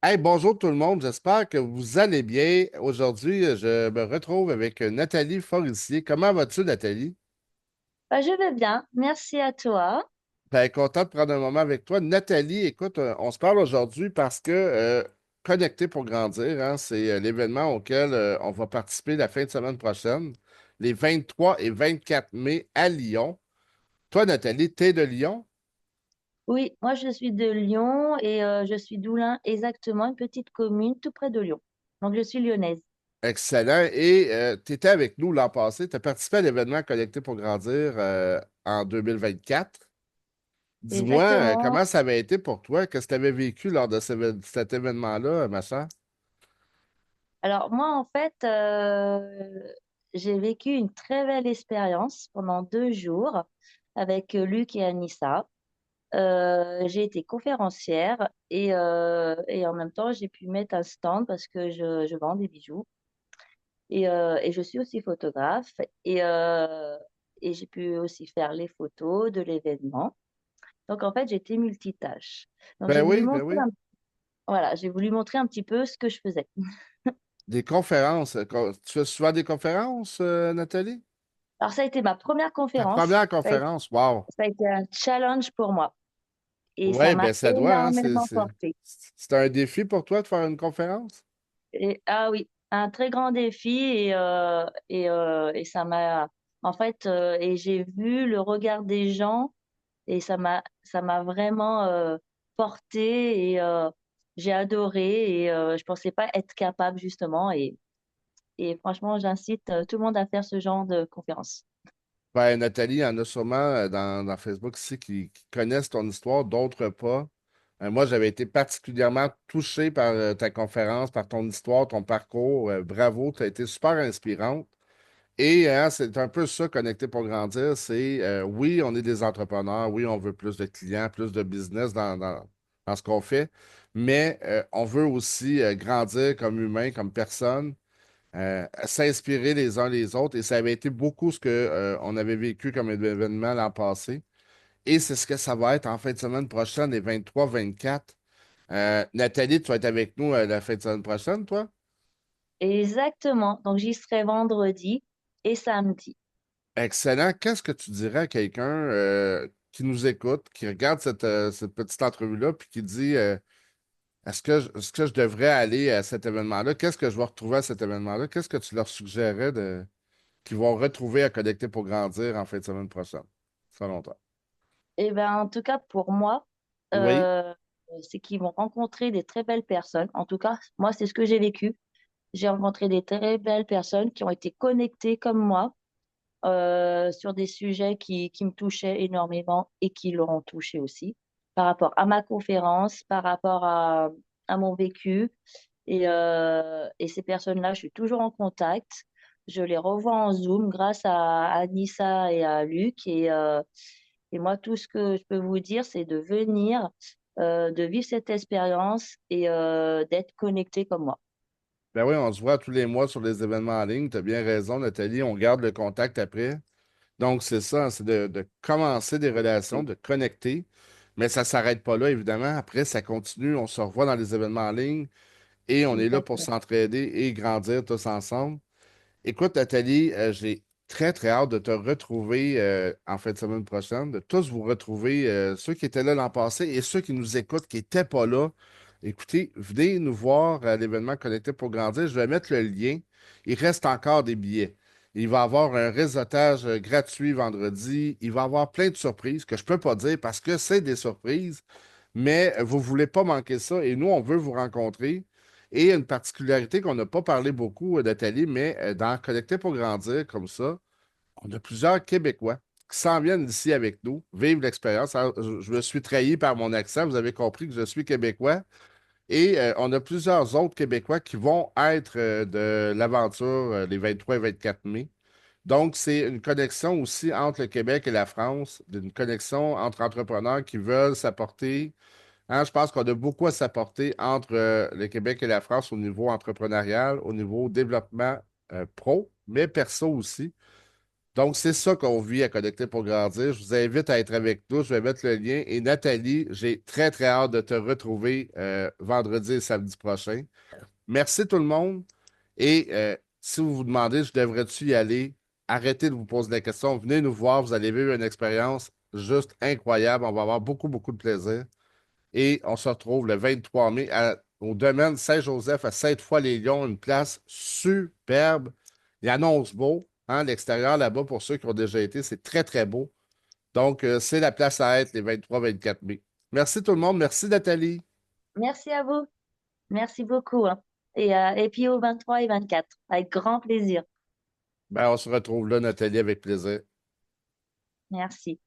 Hey, bonjour tout le monde, j'espère que vous allez bien. Aujourd'hui, je me retrouve avec Nathalie Forissier. Comment vas-tu, Nathalie? Bah, je vais bien, merci à toi. Ben, content de prendre un moment avec toi. Nathalie, écoute, on se parle aujourd'hui parce que Connecter pour grandir, hein, c'est l'événement auquel on va participer la fin de semaine prochaine, les 23 et 24 mai à Lyon. Toi, Nathalie, t'es de Lyon? Oui, moi je suis de Lyon et je suis d'Oulin, exactement, une petite commune tout près de Lyon. Donc je suis lyonnaise. Excellent. Et tu étais avec nous l'an passé. Tu as participé à l'événement Connecter pour grandir en 2024. Dis-moi, Exactement. comment ça avait été pour toi? Qu'est-ce que tu avais vécu lors de cet événement-là, ma chère? Alors moi en fait, j'ai vécu une très belle expérience pendant 2 jours avec Luc et Anissa. J'ai été conférencière et en même temps j'ai pu mettre un stand parce que je vends des bijoux. Et je suis aussi photographe et j'ai pu aussi faire les photos de l'événement. Donc en fait, j'étais multitâche. Donc Ben oui, ben oui. voilà, j'ai voulu montrer un petit peu ce que je faisais. Des conférences. Tu fais souvent des conférences, Nathalie? Alors ça a été ma première Ta conférence. première conférence, wow. Ça a été un challenge pour moi et ça Oui, m'a ben ça doit, hein. énormément porté. C'est un défi pour toi de faire une conférence? Et, ah oui, un très grand défi et ça m'a en fait et j'ai vu le regard des gens. Et ça m'a vraiment portée et j'ai adoré et je pensais pas être capable justement et franchement j'incite tout le monde à faire ce genre de conférence. Ben, Nathalie, il y en a sûrement dans Facebook ici qui connaissent ton histoire, d'autres pas. Moi, j'avais été particulièrement touché par ta conférence, par ton histoire, ton parcours. Bravo, tu as été super inspirante. Et hein, c'est un peu ça, Connecter pour grandir. C'est oui, on est des entrepreneurs, oui, on veut plus de clients, plus de business dans ce qu'on fait, mais on veut aussi grandir comme humain, comme personne, s'inspirer les uns les autres. Et ça avait été beaucoup ce que on avait vécu comme événement l'an passé. Et c'est ce que ça va être en fin de semaine prochaine, les 23-24. Nathalie, tu vas être avec nous la fin de semaine prochaine, toi? Exactement. Donc j'y serai vendredi et samedi. Excellent. Qu'est-ce que tu dirais à quelqu'un qui nous écoute, qui regarde cette petite entrevue-là, puis qui dit est-ce que je devrais aller à cet événement-là? Qu'est-ce que je vais retrouver à cet événement-là? Qu'est-ce que tu leur suggérerais qu'ils vont retrouver à Connecter pour grandir en fin de semaine prochaine, selon toi? Et ben en tout cas pour moi, Oui. euh, c'est qu'ils vont rencontrer des très belles personnes. En tout cas, moi c'est ce que j'ai vécu. J'ai rencontré des très belles personnes qui ont été connectées comme moi sur des sujets qui me touchaient énormément et qui l'auront touché aussi, par rapport à ma conférence, par rapport à mon vécu. Et ces personnes-là, je suis toujours en contact. Je les revois en Zoom grâce à Anissa et à Luc. Et moi, tout ce que je peux vous dire, c'est de venir, de vivre cette expérience et d'être connecté comme moi. Ben oui, on se voit tous les mois sur les événements en ligne. Tu as bien raison, Nathalie. On garde le contact après. Donc, c'est ça, c'est de commencer des relations, de connecter. Mais ça ne s'arrête pas là, évidemment. Après, ça continue. On se revoit dans les événements en ligne et on est là pour Exactement. s'entraider et grandir tous ensemble. Écoute, Nathalie, j'ai très, très hâte de te retrouver en fin de semaine prochaine, de tous vous retrouver, ceux qui étaient là l'an passé et ceux qui nous écoutent, qui n'étaient pas là. Écoutez, venez nous voir à l'événement Connecté pour grandir. Je vais mettre le lien. Il reste encore des billets. Il va y avoir un réseautage gratuit vendredi. Il va y avoir plein de surprises que je ne peux pas dire parce que c'est des surprises, mais vous ne voulez pas manquer ça et nous, on veut vous rencontrer. Et une particularité qu'on n'a pas parlé beaucoup, Nathalie, mais dans Connecter pour grandir, comme ça, on a plusieurs Québécois qui s'en viennent ici avec nous, vivre l'expérience. Alors, je me suis trahi par mon accent, vous avez compris que je suis Québécois. Et on a plusieurs autres Québécois qui vont être de l'aventure les 23 et 24 mai. Donc, c'est une connexion aussi entre le Québec et la France, une connexion entre entrepreneurs qui veulent s'apporter. Hein, je pense qu'on a beaucoup à s'apporter entre le Québec et la France au niveau entrepreneurial, au niveau développement pro, mais perso aussi. Donc, c'est ça qu'on vit à Connecter pour grandir. Je vous invite à être avec nous. Je vais mettre le lien. Et Nathalie, j'ai très, très hâte de te retrouver vendredi et samedi prochain. Merci tout le monde. Et si vous vous demandez, je devrais-tu y aller? Arrêtez de vous poser la question. Venez nous voir. Vous allez vivre une expérience juste incroyable. On va avoir beaucoup, beaucoup de plaisir. Et on se retrouve le 23 mai au domaine Saint-Joseph à Sainte-Foy-les-Lyons, une place superbe. Il annonce beau, hein, l'extérieur là-bas, pour ceux qui ont déjà été, c'est très, très beau. Donc, c'est la place à être les 23-24 mai. Merci tout le monde. Merci Nathalie. Merci à vous. Merci beaucoup, hein. Et puis au 23 et 24, avec grand plaisir. Ben, on se retrouve là, Nathalie, avec plaisir. Merci.